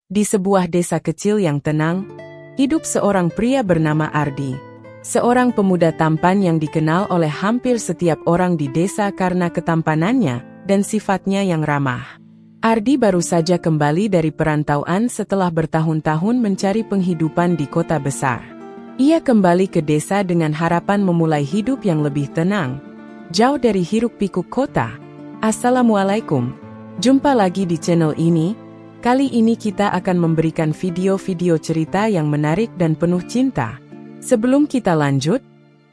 Di sebuah desa kecil yang tenang, hidup seorang pria bernama Ardi. Seorang pemuda tampan yang dikenal oleh hampir setiap orang di desa karena ketampanannya dan sifatnya yang ramah. Ardi baru saja kembali dari perantauan setelah bertahun-tahun mencari penghidupan di kota besar. Ia kembali ke desa dengan harapan memulai hidup yang lebih tenang, jauh dari hiruk-pikuk kota. Assalamualaikum. Jumpa lagi di channel ini. Kali ini kita akan memberikan video-video cerita yang menarik dan penuh cinta. Sebelum kita lanjut,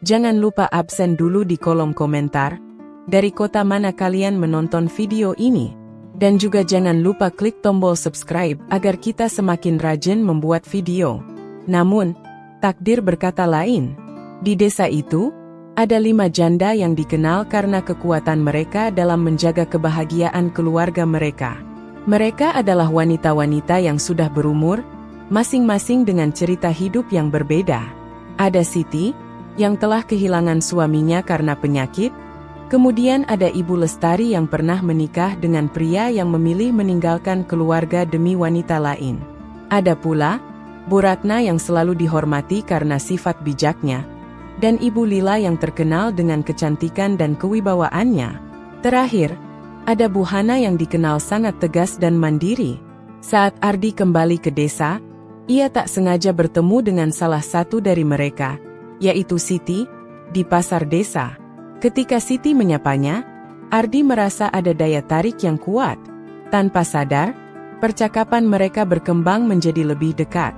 jangan lupa absen dulu di kolom komentar dari kota mana kalian menonton video ini. Dan juga jangan lupa klik tombol subscribe agar kita semakin rajin membuat video. Namun, takdir berkata lain. Di desa itu, ada 5 janda yang dikenal karena kekuatan mereka dalam menjaga kebahagiaan keluarga mereka. Mereka adalah wanita-wanita yang sudah berumur, masing-masing dengan cerita hidup yang berbeda. Ada Siti, yang telah kehilangan suaminya karena penyakit. Kemudian ada Ibu Lestari yang pernah menikah dengan pria yang memilih meninggalkan keluarga demi wanita lain. Ada pula Bu Ratna yang selalu dihormati karena sifat bijaknya. Dan Ibu Lila yang terkenal dengan kecantikan dan kewibawaannya. Terakhir, ada Bu Hana yang dikenal sangat tegas dan mandiri. Saat Ardi kembali ke desa, ia tak sengaja bertemu dengan salah satu dari mereka, yaitu Siti, di pasar desa. Ketika Siti menyapanya, Ardi merasa ada daya tarik yang kuat. Tanpa sadar, percakapan mereka berkembang menjadi lebih dekat.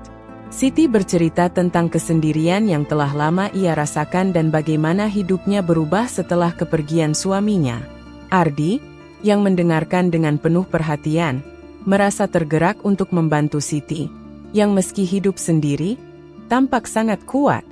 Siti bercerita tentang kesendirian yang telah lama ia rasakan dan bagaimana hidupnya berubah setelah kepergian suaminya. Ardi, yang mendengarkan dengan penuh perhatian, merasa tergerak untuk membantu Siti, yang meski hidup sendiri, tampak sangat kuat.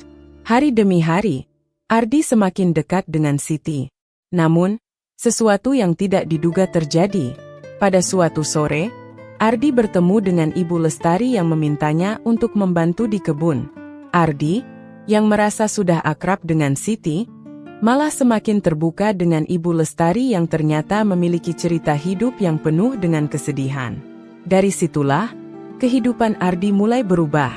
Hari demi hari, Ardi semakin dekat dengan Siti. Namun, sesuatu yang tidak diduga terjadi. Pada suatu sore, Ardi bertemu dengan Ibu Lestari yang memintanya untuk membantu di kebun. Ardi, yang merasa sudah akrab dengan Siti, malah semakin terbuka dengan Ibu Lestari yang ternyata memiliki cerita hidup yang penuh dengan kesedihan. Dari situlah, kehidupan Ardi mulai berubah.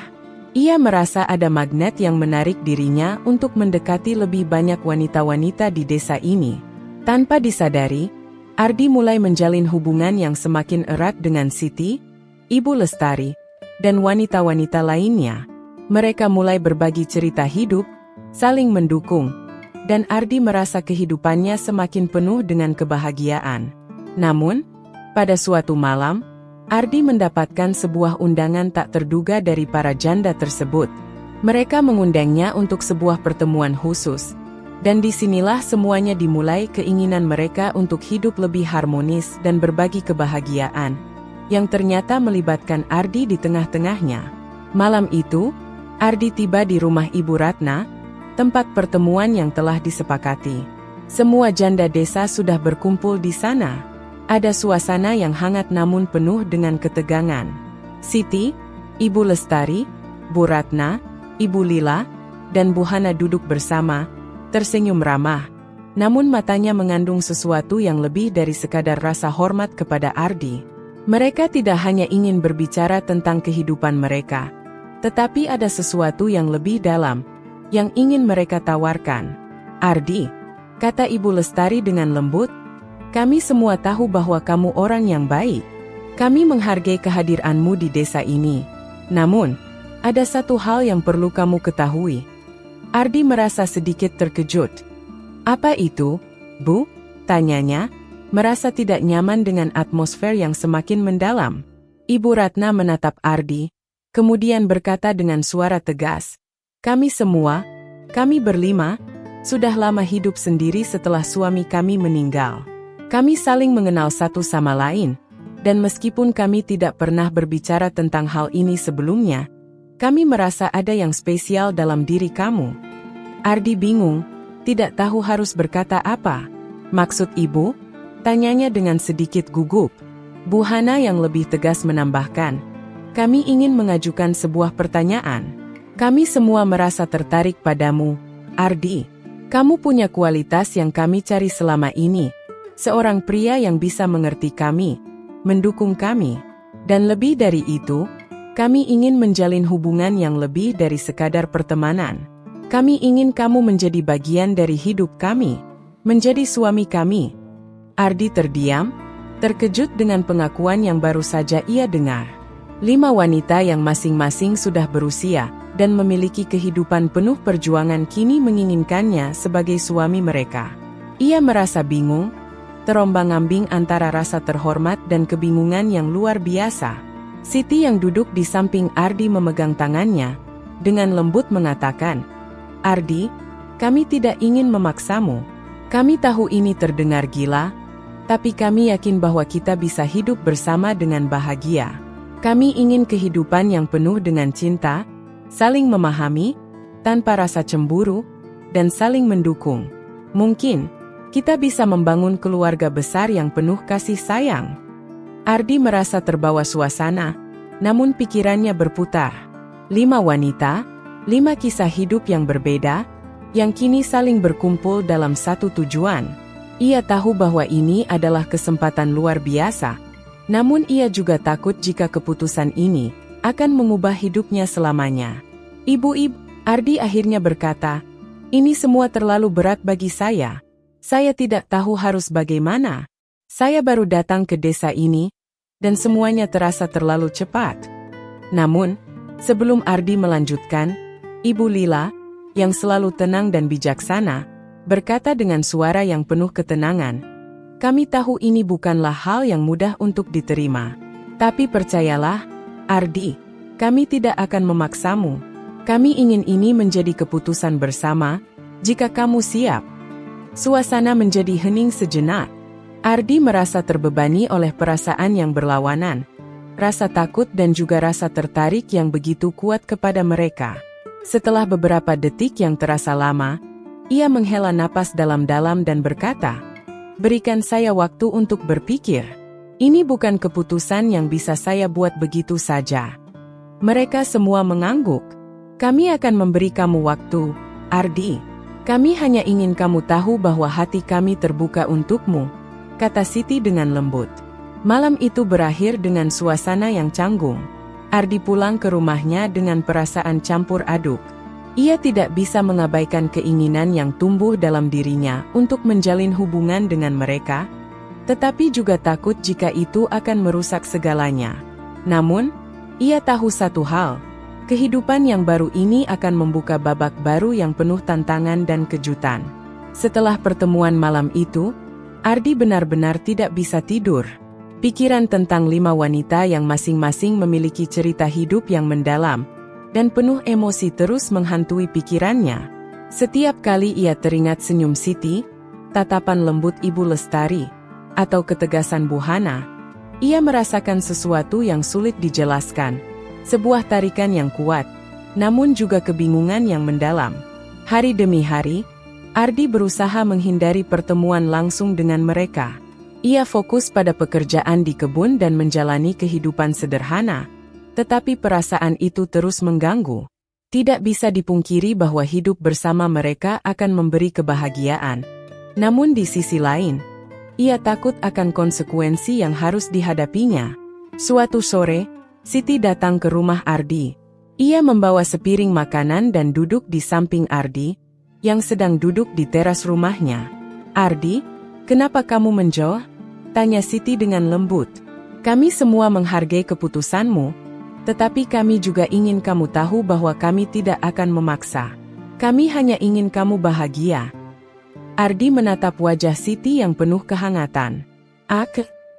Ia merasa ada magnet yang menarik dirinya untuk mendekati lebih banyak wanita-wanita di desa ini. Tanpa disadari, Ardi mulai menjalin hubungan yang semakin erat dengan Siti, Ibu Lestari, dan wanita-wanita lainnya. Mereka mulai berbagi cerita hidup, saling mendukung, dan Ardi merasa kehidupannya semakin penuh dengan kebahagiaan. Namun, pada suatu malam, Ardi mendapatkan sebuah undangan tak terduga dari para janda tersebut. Mereka mengundangnya untuk sebuah pertemuan khusus. Dan disinilah semuanya dimulai keinginan mereka untuk hidup lebih harmonis dan berbagi kebahagiaan, yang ternyata melibatkan Ardi di tengah-tengahnya. Malam itu, Ardi tiba di rumah Ibu Ratna, tempat pertemuan yang telah disepakati. Semua janda desa sudah berkumpul di sana. Ada suasana yang hangat namun penuh dengan ketegangan. Siti, Ibu Lestari, Bu Ratna, Ibu Lila, dan Bu Hana duduk bersama, tersenyum ramah. Namun matanya mengandung sesuatu yang lebih dari sekadar rasa hormat kepada Ardi. Mereka tidak hanya ingin berbicara tentang kehidupan mereka, tetapi ada sesuatu yang lebih dalam yang ingin mereka tawarkan. Ardi, kata Ibu Lestari dengan lembut, kami semua tahu bahwa kamu orang yang baik. Kami menghargai kehadiranmu di desa ini. Namun, ada satu hal yang perlu kamu ketahui. Ardi merasa sedikit terkejut. Apa itu, Bu? Tanyanya, merasa tidak nyaman dengan atmosfer yang semakin mendalam. Ibu Ratna menatap Ardi, kemudian berkata dengan suara tegas, kami semua, kami berlima, sudah lama hidup sendiri setelah suami kami meninggal. Kami saling mengenal satu sama lain, dan meskipun kami tidak pernah berbicara tentang hal ini sebelumnya, kami merasa ada yang spesial dalam diri kamu. Ardi bingung, tidak tahu harus berkata apa. Maksud ibu? Tanyanya dengan sedikit gugup. Bu Hana yang lebih tegas menambahkan, kami ingin mengajukan sebuah pertanyaan. Kami semua merasa tertarik padamu, Ardi. Kamu punya kualitas yang kami cari selama ini. Seorang pria yang bisa mengerti kami, mendukung kami. Dan lebih dari itu, kami ingin menjalin hubungan yang lebih dari sekadar pertemanan. Kami ingin kamu menjadi bagian dari hidup kami, menjadi suami kami. Ardi terdiam, terkejut dengan pengakuan yang baru saja ia dengar. 5 wanita yang masing-masing sudah berusia dan memiliki kehidupan penuh perjuangan kini menginginkannya sebagai suami mereka. Ia merasa bingung, terombang-ambing antara rasa terhormat dan kebingungan yang luar biasa. Siti yang duduk di samping Ardi memegang tangannya, dengan lembut mengatakan, "Ardi, kami tidak ingin memaksamu. Kami tahu ini terdengar gila, tapi kami yakin bahwa kita bisa hidup bersama dengan bahagia. Kami ingin kehidupan yang penuh dengan cinta, saling memahami, tanpa rasa cemburu, dan saling mendukung. Mungkin, kita bisa membangun keluarga besar yang penuh kasih sayang." Ardi merasa terbawa suasana, namun pikirannya berputar. 5 wanita, 5 kisah hidup yang berbeda, yang kini saling berkumpul dalam satu tujuan. Ia tahu bahwa ini adalah kesempatan luar biasa, namun ia juga takut jika keputusan ini akan mengubah hidupnya selamanya. "Ibu-ibu," Ardi akhirnya berkata, "ini semua terlalu berat bagi saya. Saya tidak tahu harus bagaimana. Saya baru datang ke desa ini, dan semuanya terasa terlalu cepat." Namun, sebelum Ardi melanjutkan, Ibu Lila, yang selalu tenang dan bijaksana, berkata dengan suara yang penuh ketenangan, "Kami tahu ini bukanlah hal yang mudah untuk diterima. Tapi percayalah, Ardi, kami tidak akan memaksamu. Kami ingin ini menjadi keputusan bersama, jika kamu siap." Suasana menjadi hening sejenak. Ardi merasa terbebani oleh perasaan yang berlawanan, rasa takut dan juga rasa tertarik yang begitu kuat kepada mereka. Setelah beberapa detik yang terasa lama, ia menghela napas dalam-dalam dan berkata, "Berikan saya waktu untuk berpikir. Ini bukan keputusan yang bisa saya buat begitu saja." Mereka semua mengangguk. "Kami akan memberi kamu waktu, Ardi. Kami hanya ingin kamu tahu bahwa hati kami terbuka untukmu," kata Siti dengan lembut. Malam itu berakhir dengan suasana yang canggung. Ardi pulang ke rumahnya dengan perasaan campur aduk. Ia tidak bisa mengabaikan keinginan yang tumbuh dalam dirinya untuk menjalin hubungan dengan mereka, tetapi juga takut jika itu akan merusak segalanya. Namun, ia tahu satu hal, kehidupan yang baru ini akan membuka babak baru yang penuh tantangan dan kejutan. Setelah pertemuan malam itu, Ardi benar-benar tidak bisa tidur. Pikiran tentang 5 wanita yang masing-masing memiliki cerita hidup yang mendalam dan penuh emosi terus menghantui pikirannya. Setiap kali ia teringat senyum Siti, tatapan lembut Ibu Lestari, atau ketegasan Bu Hana, ia merasakan sesuatu yang sulit dijelaskan, sebuah tarikan yang kuat, namun juga kebingungan yang mendalam. Hari demi hari, Ardi berusaha menghindari pertemuan langsung dengan mereka. Ia fokus pada pekerjaan di kebun dan menjalani kehidupan sederhana, tetapi perasaan itu terus mengganggu. Tidak bisa dipungkiri bahwa hidup bersama mereka akan memberi kebahagiaan. Namun di sisi lain, ia takut akan konsekuensi yang harus dihadapinya. Suatu sore, Siti datang ke rumah Ardi. Ia membawa sepiring makanan dan duduk di samping Ardi, yang sedang duduk di teras rumahnya. "Ardi, kenapa kamu menjauh?" tanya Siti dengan lembut. "Kami semua menghargai keputusanmu, tetapi kami juga ingin kamu tahu bahwa kami tidak akan memaksa. Kami hanya ingin kamu bahagia." Ardi menatap wajah Siti yang penuh kehangatan.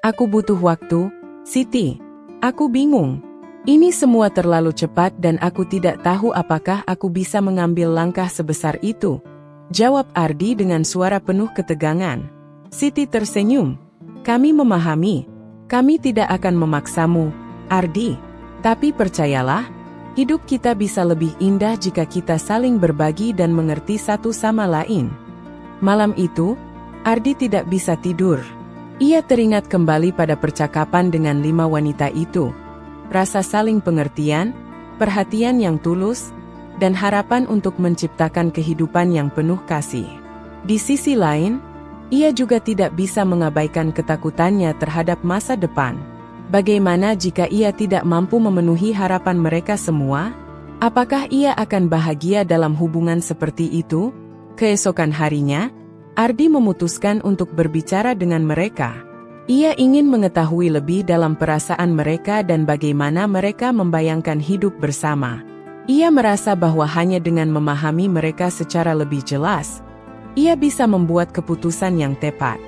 Aku butuh waktu, Siti. Aku bingung. Ini semua terlalu cepat dan aku tidak tahu apakah aku bisa mengambil langkah sebesar itu," jawab Ardi dengan suara penuh ketegangan. Siti tersenyum. "Kami memahami. Kami tidak akan memaksamu, Ardi. Tapi percayalah, hidup kita bisa lebih indah jika kita saling berbagi dan mengerti satu sama lain." Malam itu, Ardi tidak bisa tidur. Ia teringat kembali pada percakapan dengan 5 wanita itu. Rasa saling pengertian, perhatian yang tulus, dan harapan untuk menciptakan kehidupan yang penuh kasih. Di sisi lain, ia juga tidak bisa mengabaikan ketakutannya terhadap masa depan. Bagaimana jika ia tidak mampu memenuhi harapan mereka semua? Apakah ia akan bahagia dalam hubungan seperti itu? Keesokan harinya, Ardi memutuskan untuk berbicara dengan mereka. Ia ingin mengetahui lebih dalam perasaan mereka dan bagaimana mereka membayangkan hidup bersama. Ia merasa bahwa hanya dengan memahami mereka secara lebih jelas, ia bisa membuat keputusan yang tepat.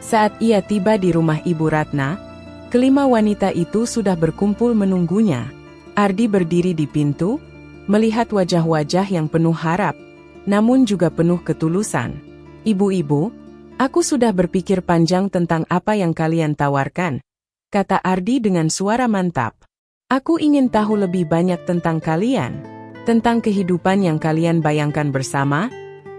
Saat ia tiba di rumah Ibu Ratna, kelima wanita itu sudah berkumpul menunggunya. Ardi berdiri di pintu, melihat wajah-wajah yang penuh harap, namun juga penuh ketulusan. "Ibu-ibu, aku sudah berpikir panjang tentang apa yang kalian tawarkan," kata Ardi dengan suara mantap. "Aku ingin tahu lebih banyak tentang kalian, tentang kehidupan yang kalian bayangkan bersama,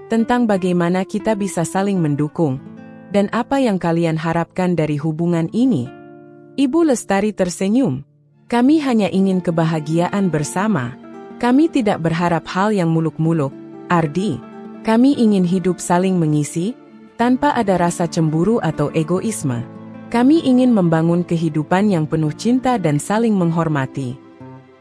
tentang bagaimana kita bisa saling mendukung, dan apa yang kalian harapkan dari hubungan ini." Ibu Lestari tersenyum. "Kami hanya ingin kebahagiaan bersama. Kami tidak berharap hal yang muluk-muluk, Ardi. Kami ingin hidup saling mengisi, tanpa ada rasa cemburu atau egoisme. Kami ingin membangun kehidupan yang penuh cinta dan saling menghormati."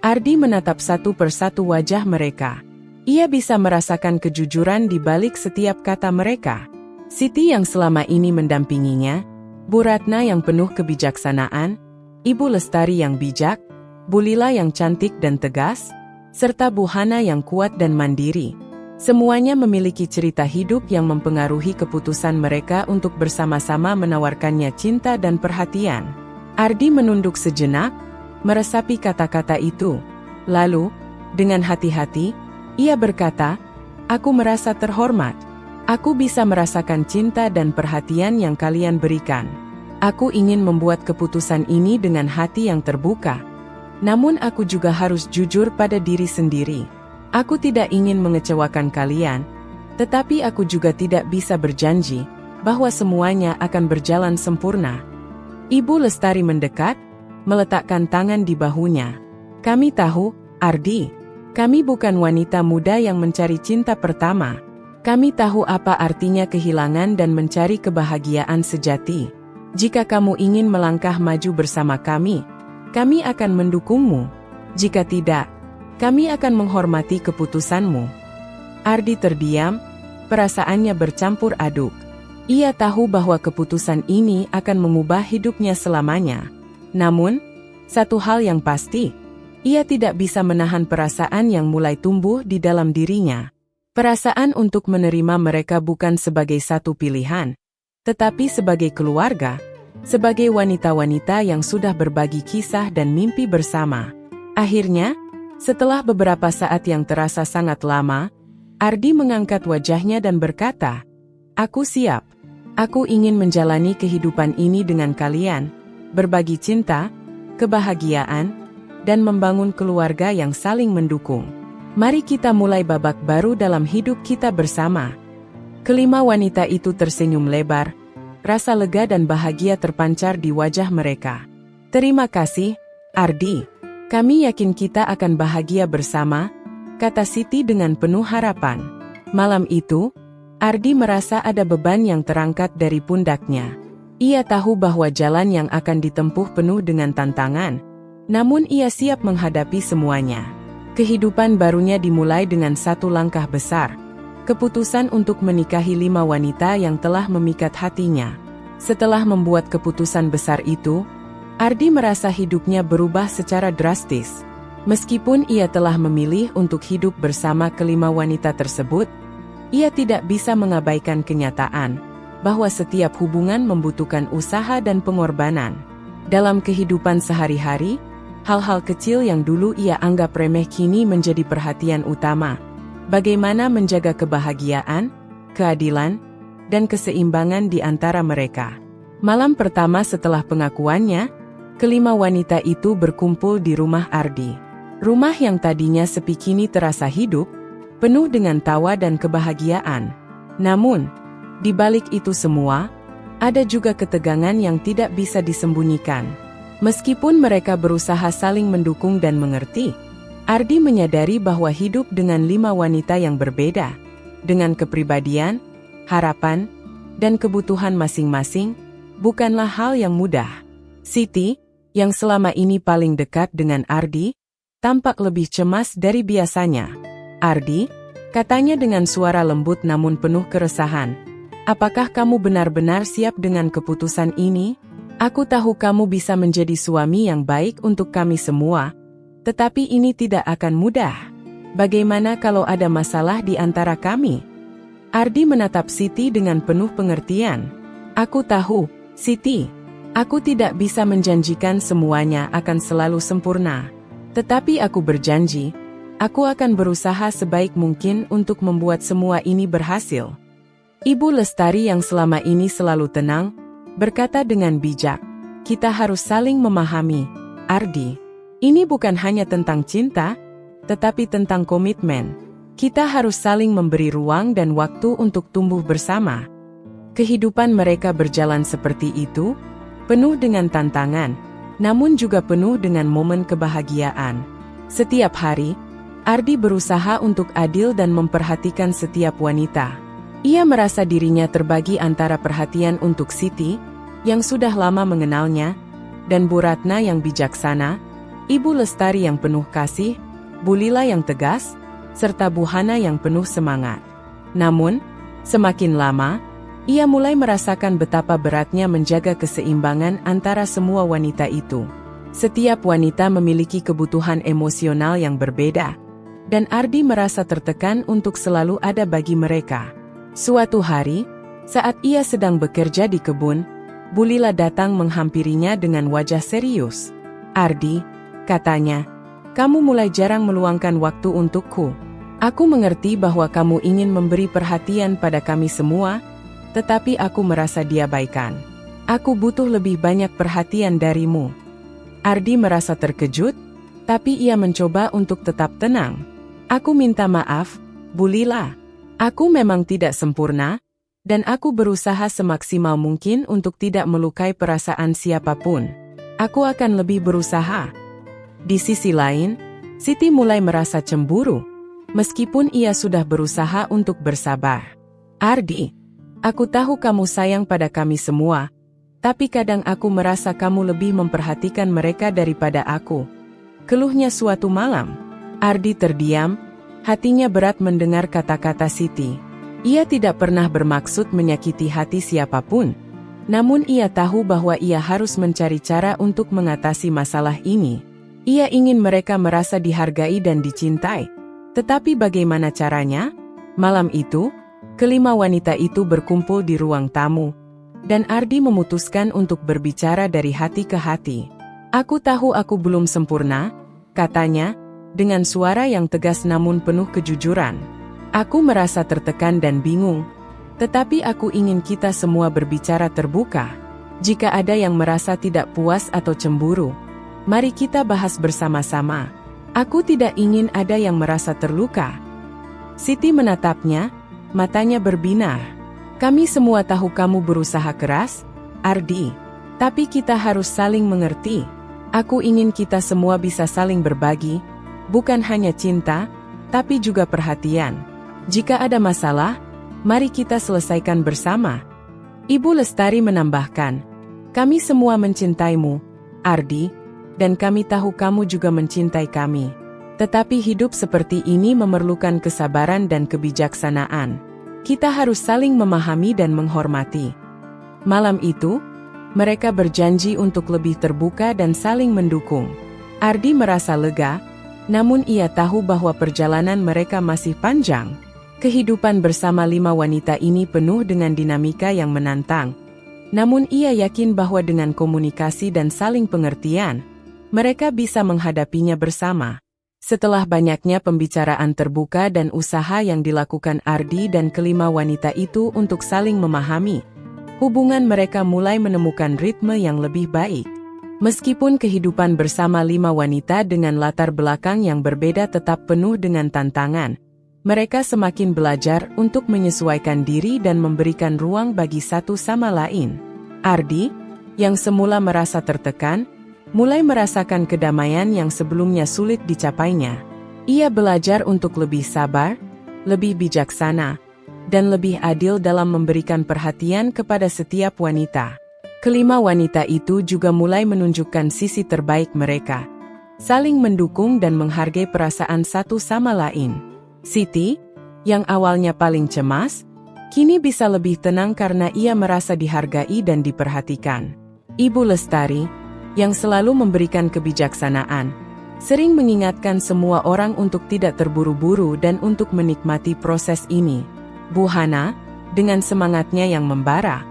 Ardi menatap satu persatu wajah mereka. Ia bisa merasakan kejujuran di balik setiap kata mereka. Siti yang selama ini mendampinginya, Bu Ratna yang penuh kebijaksanaan, Ibu Lestari yang bijak, Bu Lila yang cantik dan tegas, serta Bu Hana yang kuat dan mandiri. Semuanya memiliki cerita hidup yang mempengaruhi keputusan mereka untuk bersama-sama menawarkannya cinta dan perhatian. Ardi menunduk sejenak, meresapi kata-kata itu. Lalu, dengan hati-hati, ia berkata, "Aku merasa terhormat. Aku bisa merasakan cinta dan perhatian yang kalian berikan. Aku ingin membuat keputusan ini dengan hati yang terbuka. Namun aku juga harus jujur pada diri sendiri. Aku tidak ingin mengecewakan kalian, tetapi aku juga tidak bisa berjanji bahwa semuanya akan berjalan sempurna." Ibu Lestari mendekat, meletakkan tangan di bahunya. "Kami tahu, Ardi, kami bukan wanita muda yang mencari cinta pertama. Kami tahu apa artinya kehilangan dan mencari kebahagiaan sejati. Jika kamu ingin melangkah maju bersama kami akan mendukungmu. Jika tidak, kami akan menghormati keputusanmu." Ardi terdiam, perasaannya bercampur aduk. Ia tahu bahwa keputusan ini akan mengubah hidupnya selamanya. Namun, satu hal yang pasti, ia tidak bisa menahan perasaan yang mulai tumbuh di dalam dirinya. Perasaan untuk menerima mereka bukan sebagai satu pilihan, tetapi sebagai keluarga, sebagai wanita-wanita yang sudah berbagi kisah dan mimpi bersama. Akhirnya, setelah beberapa saat yang terasa sangat lama, Ardi mengangkat wajahnya dan berkata, "Aku siap. Aku ingin menjalani kehidupan ini dengan kalian, berbagi cinta, kebahagiaan, dan membangun keluarga yang saling mendukung. Mari kita mulai babak baru dalam hidup kita bersama." Kelima wanita itu tersenyum lebar, rasa lega dan bahagia terpancar di wajah mereka. "Terima kasih, Ardi. Kami yakin kita akan bahagia bersama," kata Siti dengan penuh harapan. Malam itu, Ardi merasa ada beban yang terangkat dari pundaknya. Ia tahu bahwa jalan yang akan ditempuh penuh dengan tantangan, namun ia siap menghadapi semuanya. Kehidupan barunya dimulai dengan satu langkah besar, keputusan untuk menikahi 5 wanita yang telah memikat hatinya. Setelah membuat keputusan besar itu, Ardi merasa hidupnya berubah secara drastis. Meskipun ia telah memilih untuk hidup bersama kelima wanita tersebut, ia tidak bisa mengabaikan kenyataan bahwa setiap hubungan membutuhkan usaha dan pengorbanan. Dalam kehidupan sehari-hari, hal-hal kecil yang dulu ia anggap remeh kini menjadi perhatian utama. Bagaimana menjaga kebahagiaan, keadilan, dan keseimbangan di antara mereka. Malam pertama setelah pengakuannya, kelima wanita itu berkumpul di rumah Ardi. Rumah yang tadinya sepi kini terasa hidup, penuh dengan tawa dan kebahagiaan. Namun, di balik itu semua, ada juga ketegangan yang tidak bisa disembunyikan. Meskipun mereka berusaha saling mendukung dan mengerti, Ardi menyadari bahwa hidup dengan 5 wanita yang berbeda, dengan kepribadian, harapan, dan kebutuhan masing-masing, bukanlah hal yang mudah. Siti, yang selama ini paling dekat dengan Ardi, tampak lebih cemas dari biasanya. "Ardi," katanya dengan suara lembut namun penuh keresahan, "apakah kamu benar-benar siap dengan keputusan ini? Aku tahu kamu bisa menjadi suami yang baik untuk kami semua, tetapi ini tidak akan mudah. Bagaimana kalau ada masalah di antara kami?" Ardi menatap Siti dengan penuh pengertian. "Aku tahu, Siti. Aku tidak bisa menjanjikan semuanya akan selalu sempurna. Tetapi aku berjanji, aku akan berusaha sebaik mungkin untuk membuat semua ini berhasil." Ibu Lestari yang selama ini selalu tenang, berkata dengan bijak, "Kita harus saling memahami, Ardi. Ini bukan hanya tentang cinta, tetapi tentang komitmen. Kita harus saling memberi ruang dan waktu untuk tumbuh bersama." Kehidupan mereka berjalan seperti itu, penuh dengan tantangan, namun juga penuh dengan momen kebahagiaan. Setiap hari, Ardi berusaha untuk adil dan memperhatikan setiap wanita. Ia merasa dirinya terbagi antara perhatian untuk Siti, yang sudah lama mengenalnya, dan Bu Ratna yang bijaksana, Ibu Lestari yang penuh kasih, Bu Lila yang tegas, serta Bu Hana yang penuh semangat. Namun, semakin lama, ia mulai merasakan betapa beratnya menjaga keseimbangan antara semua wanita itu. Setiap wanita memiliki kebutuhan emosional yang berbeda, dan Ardi merasa tertekan untuk selalu ada bagi mereka. Suatu hari, saat ia sedang bekerja di kebun, Bu Lila datang menghampirinya dengan wajah serius. "Ardi," katanya, "kamu mulai jarang meluangkan waktu untukku. Aku mengerti bahwa kamu ingin memberi perhatian pada kami semua, tetapi aku merasa diabaikan. Aku butuh lebih banyak perhatian darimu." Ardi merasa terkejut, tapi ia mencoba untuk tetap tenang. "Aku minta maaf, Bu Lila. Aku memang tidak sempurna, dan aku berusaha semaksimal mungkin untuk tidak melukai perasaan siapapun. Aku akan lebih berusaha." Di sisi lain, Siti mulai merasa cemburu, meskipun ia sudah berusaha untuk bersabar. "Ardi, aku tahu kamu sayang pada kami semua, tapi kadang aku merasa kamu lebih memperhatikan mereka daripada aku," keluhnya suatu malam. Ardi terdiam, hatinya berat mendengar kata-kata Siti. Ia tidak pernah bermaksud menyakiti hati siapapun, namun ia tahu bahwa ia harus mencari cara untuk mengatasi masalah ini. Ia ingin mereka merasa dihargai dan dicintai. Tetapi bagaimana caranya? Malam itu, kelima wanita itu berkumpul di ruang tamu, dan Ardi memutuskan untuk berbicara dari hati ke hati. "Aku tahu aku belum sempurna," katanya, dengan suara yang tegas namun penuh kejujuran. "Aku merasa tertekan dan bingung, tetapi aku ingin kita semua berbicara terbuka. Jika ada yang merasa tidak puas atau cemburu, mari kita bahas bersama-sama. Aku tidak ingin ada yang merasa terluka." Siti menatapnya, matanya berbinar. "Kami semua tahu kamu berusaha keras, Ardi. Tapi kita harus saling mengerti. Aku ingin kita semua bisa saling berbagi, bukan hanya cinta, tapi juga perhatian. Jika ada masalah, mari kita selesaikan bersama." Ibu Lestari menambahkan, "Kami semua mencintaimu, Ardi, dan kami tahu kamu juga mencintai kami. Tetapi hidup seperti ini memerlukan kesabaran dan kebijaksanaan. Kita harus saling memahami dan menghormati." Malam itu, mereka berjanji untuk lebih terbuka dan saling mendukung. Ardi merasa lega, namun ia tahu bahwa perjalanan mereka masih panjang. Kehidupan bersama 5 wanita ini penuh dengan dinamika yang menantang. Namun ia yakin bahwa dengan komunikasi dan saling pengertian, mereka bisa menghadapinya bersama. Setelah banyaknya pembicaraan terbuka dan usaha yang dilakukan Ardi dan kelima wanita itu untuk saling memahami, hubungan mereka mulai menemukan ritme yang lebih baik. Meskipun kehidupan bersama 5 wanita dengan latar belakang yang berbeda tetap penuh dengan tantangan, mereka semakin belajar untuk menyesuaikan diri dan memberikan ruang bagi satu sama lain. Ardi, yang semula merasa tertekan, mulai merasakan kedamaian yang sebelumnya sulit dicapainya. Ia belajar untuk lebih sabar, lebih bijaksana, dan lebih adil dalam memberikan perhatian kepada setiap wanita. Kelima wanita itu juga mulai menunjukkan sisi terbaik mereka, saling mendukung dan menghargai perasaan satu sama lain. Siti, yang awalnya paling cemas, kini bisa lebih tenang karena ia merasa dihargai dan diperhatikan. Ibu Lestari, yang selalu memberikan kebijaksanaan, sering mengingatkan semua orang untuk tidak terburu-buru dan untuk menikmati proses ini. Bu Hana, dengan semangatnya yang membara,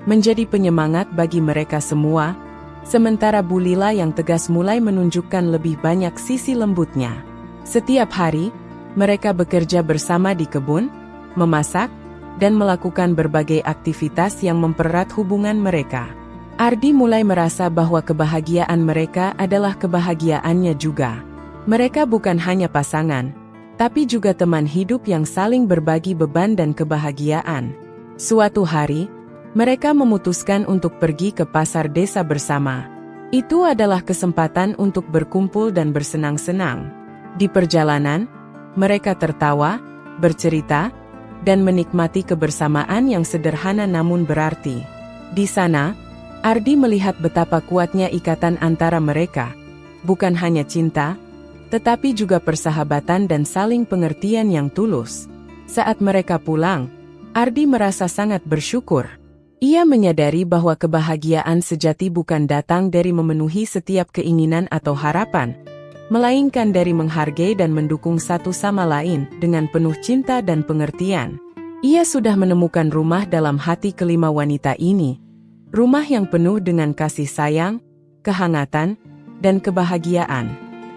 menjadi penyemangat bagi mereka semua, sementara Bu Lila yang tegas mulai menunjukkan lebih banyak sisi lembutnya. Setiap hari, mereka bekerja bersama di kebun, memasak, dan melakukan berbagai aktivitas yang mempererat hubungan mereka. Ardi mulai merasa bahwa kebahagiaan mereka adalah kebahagiaannya juga. Mereka bukan hanya pasangan, tapi juga teman hidup yang saling berbagi beban dan kebahagiaan. Suatu hari, mereka memutuskan untuk pergi ke pasar desa bersama. Itu adalah kesempatan untuk berkumpul dan bersenang-senang. Di perjalanan, mereka tertawa, bercerita, dan menikmati kebersamaan yang sederhana namun berarti. Di sana, Ardi melihat betapa kuatnya ikatan antara mereka. Bukan hanya cinta, tetapi juga persahabatan dan saling pengertian yang tulus. Saat mereka pulang, Ardi merasa sangat bersyukur. Ia menyadari bahwa kebahagiaan sejati bukan datang dari memenuhi setiap keinginan atau harapan, melainkan dari menghargai dan mendukung satu sama lain dengan penuh cinta dan pengertian. Ia sudah menemukan rumah dalam hati kelima wanita ini, rumah yang penuh dengan kasih sayang, kehangatan, dan kebahagiaan.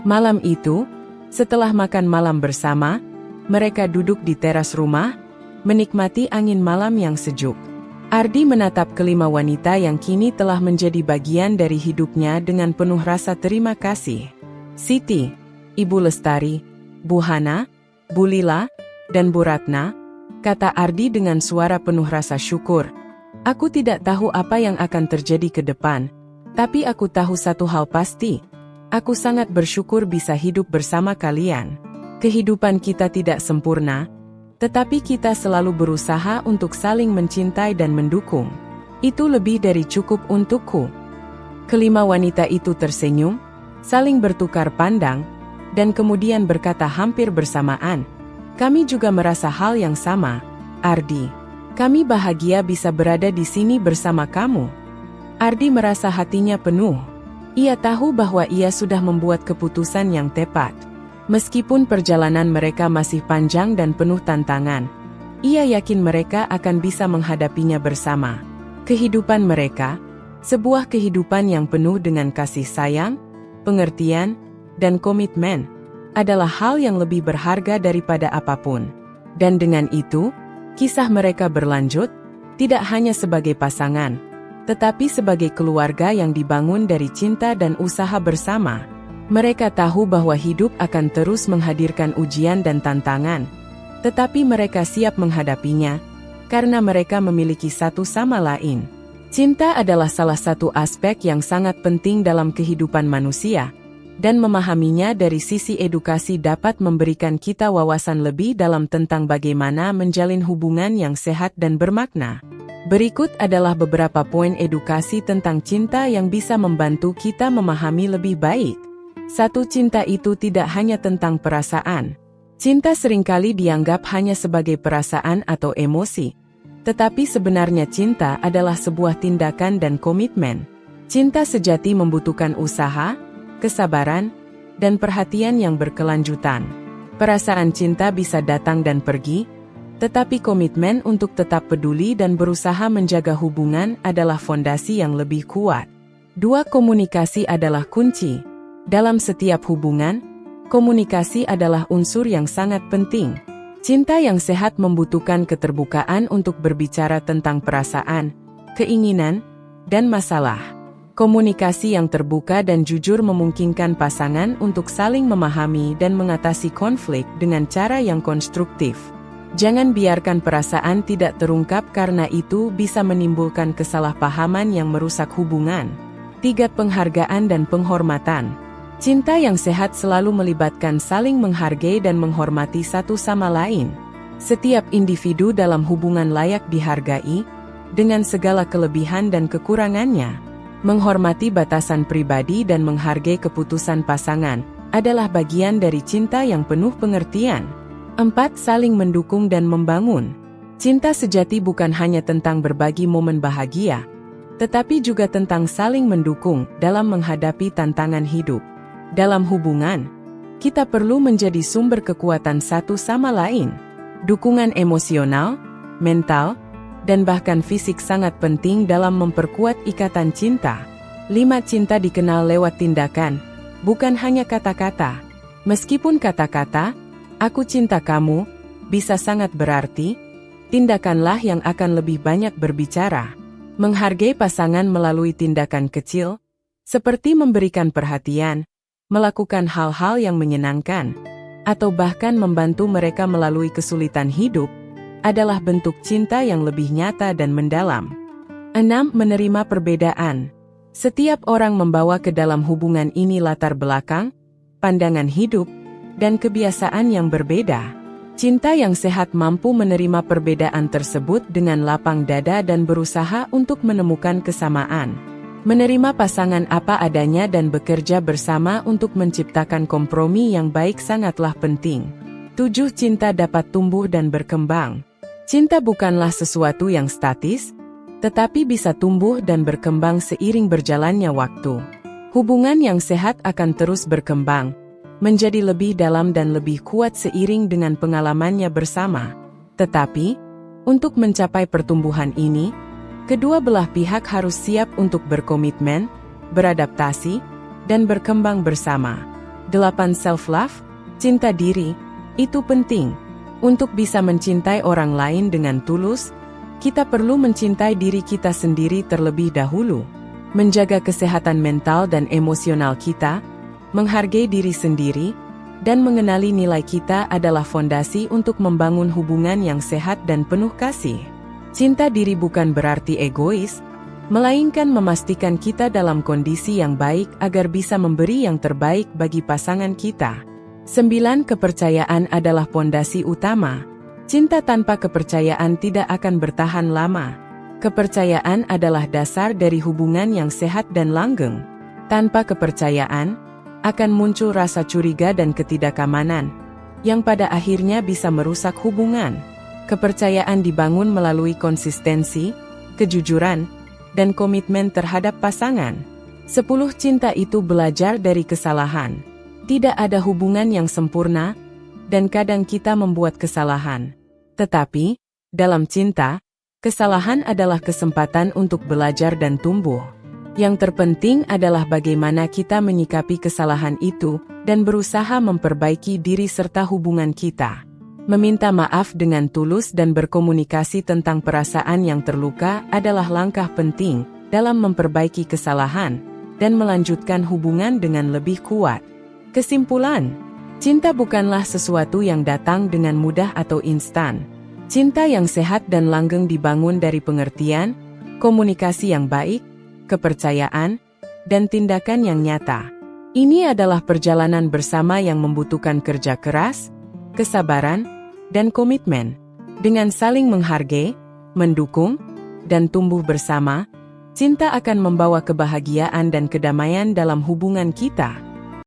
Malam itu, setelah makan malam bersama, mereka duduk di teras rumah, menikmati angin malam yang sejuk. Ardi menatap kelima wanita yang kini telah menjadi bagian dari hidupnya dengan penuh rasa terima kasih. Siti, Ibu Lestari, Bu Hana, Bu Lila, dan Bu Ratna, kata Ardi dengan suara penuh rasa syukur. Aku tidak tahu apa yang akan terjadi ke depan, tapi aku tahu satu hal pasti. Aku sangat bersyukur bisa hidup bersama kalian. Kehidupan kita tidak sempurna, tetapi kita selalu berusaha untuk saling mencintai dan mendukung. Itu lebih dari cukup untukku. Kelima wanita itu tersenyum, saling bertukar pandang, dan kemudian berkata hampir bersamaan, "Kami juga merasa hal yang sama, Ardi. Kami bahagia bisa berada di sini bersama kamu." Ardi merasa hatinya penuh. Ia tahu bahwa ia sudah membuat keputusan yang tepat. Meskipun perjalanan mereka masih panjang dan penuh tantangan, ia yakin mereka akan bisa menghadapinya bersama. Kehidupan mereka, sebuah kehidupan yang penuh dengan kasih sayang, pengertian, dan komitmen, adalah hal yang lebih berharga daripada apapun. Dan dengan itu, kisah mereka berlanjut, tidak hanya sebagai pasangan, tetapi sebagai keluarga yang dibangun dari cinta dan usaha bersama. Mereka tahu bahwa hidup akan terus menghadirkan ujian dan tantangan, tetapi mereka siap menghadapinya, karena mereka memiliki satu sama lain. Cinta adalah salah satu aspek yang sangat penting dalam kehidupan manusia, dan memahaminya dari sisi edukasi dapat memberikan kita wawasan lebih dalam tentang bagaimana menjalin hubungan yang sehat dan bermakna. Berikut adalah beberapa poin edukasi tentang cinta yang bisa membantu kita memahami lebih baik. 1. Cinta itu tidak hanya tentang perasaan. Cinta seringkali dianggap hanya sebagai perasaan atau emosi. Tetapi sebenarnya cinta adalah sebuah tindakan dan komitmen. Cinta sejati membutuhkan usaha, kesabaran, dan perhatian yang berkelanjutan. Perasaan cinta bisa datang dan pergi, tetapi komitmen untuk tetap peduli dan berusaha menjaga hubungan adalah fondasi yang lebih kuat. 2. Komunikasi adalah kunci. Dalam setiap hubungan, komunikasi adalah unsur yang sangat penting. Cinta yang sehat membutuhkan keterbukaan untuk berbicara tentang perasaan, keinginan, dan masalah. Komunikasi yang terbuka dan jujur memungkinkan pasangan untuk saling memahami dan mengatasi konflik dengan cara yang konstruktif. Jangan biarkan perasaan tidak terungkap karena itu bisa menimbulkan kesalahpahaman yang merusak hubungan. 3. Penghargaan dan penghormatan. Cinta yang sehat selalu melibatkan saling menghargai dan menghormati satu sama lain. Setiap individu dalam hubungan layak dihargai, dengan segala kelebihan dan kekurangannya. Menghormati batasan pribadi dan menghargai keputusan pasangan adalah bagian dari cinta yang penuh pengertian. 4. Saling mendukung dan membangun. Cinta sejati bukan hanya tentang berbagi momen bahagia, tetapi juga tentang saling mendukung dalam menghadapi tantangan hidup. Dalam hubungan, kita perlu menjadi sumber kekuatan satu sama lain. Dukungan emosional, mental, dan bahkan fisik sangat penting dalam memperkuat ikatan cinta. 5. Cinta dikenal lewat tindakan, bukan hanya kata-kata. Meskipun kata-kata, "Aku cinta kamu," bisa sangat berarti, tindakanlah yang akan lebih banyak berbicara. Menghargai pasangan melalui tindakan kecil, seperti memberikan perhatian, melakukan hal-hal yang menyenangkan, atau bahkan membantu mereka melalui kesulitan hidup, adalah bentuk cinta yang lebih nyata dan mendalam. 6. Menerima perbedaan. Setiap orang membawa ke dalam hubungan ini latar belakang, pandangan hidup, dan kebiasaan yang berbeda. Cinta yang sehat mampu menerima perbedaan tersebut dengan lapang dada dan berusaha untuk menemukan kesamaan. Menerima pasangan apa adanya dan bekerja bersama untuk menciptakan kompromi yang baik sangatlah penting. 7. Cinta dapat tumbuh dan berkembang. Cinta bukanlah sesuatu yang statis, tetapi bisa tumbuh dan berkembang seiring berjalannya waktu. Hubungan yang sehat akan terus berkembang, menjadi lebih dalam dan lebih kuat seiring dengan pengalamannya bersama. Tetapi, untuk mencapai pertumbuhan ini, kedua belah pihak harus siap untuk berkomitmen, beradaptasi, dan berkembang bersama. 8. Self-love, cinta diri, itu penting. Untuk bisa mencintai orang lain dengan tulus, kita perlu mencintai diri kita sendiri terlebih dahulu. Menjaga kesehatan mental dan emosional kita, menghargai diri sendiri, dan mengenali nilai kita adalah fondasi untuk membangun hubungan yang sehat dan penuh kasih. Cinta diri bukan berarti egois, melainkan memastikan kita dalam kondisi yang baik agar bisa memberi yang terbaik bagi pasangan kita. 9. Kepercayaan adalah fondasi utama. Cinta tanpa kepercayaan tidak akan bertahan lama. Kepercayaan adalah dasar dari hubungan yang sehat dan langgeng. Tanpa kepercayaan, akan muncul rasa curiga dan ketidakamanan, yang pada akhirnya bisa merusak hubungan. Kepercayaan dibangun melalui konsistensi, kejujuran, dan komitmen terhadap pasangan. 10. Cinta itu belajar dari kesalahan. Tidak ada hubungan yang sempurna, dan kadang kita membuat kesalahan. Tetapi, dalam cinta, kesalahan adalah kesempatan untuk belajar dan tumbuh. Yang terpenting adalah bagaimana kita menyikapi kesalahan itu dan berusaha memperbaiki diri serta hubungan kita. Meminta maaf dengan tulus dan berkomunikasi tentang perasaan yang terluka adalah langkah penting dalam memperbaiki kesalahan dan melanjutkan hubungan dengan lebih kuat. Kesimpulan, cinta bukanlah sesuatu yang datang dengan mudah atau instan. Cinta yang sehat dan langgeng dibangun dari pengertian, komunikasi yang baik, kepercayaan, dan tindakan yang nyata. Ini adalah perjalanan bersama yang membutuhkan kerja keras, kesabaran, dan komitmen. Dengan saling menghargai, mendukung, dan tumbuh bersama, cinta akan membawa kebahagiaan dan kedamaian dalam hubungan kita.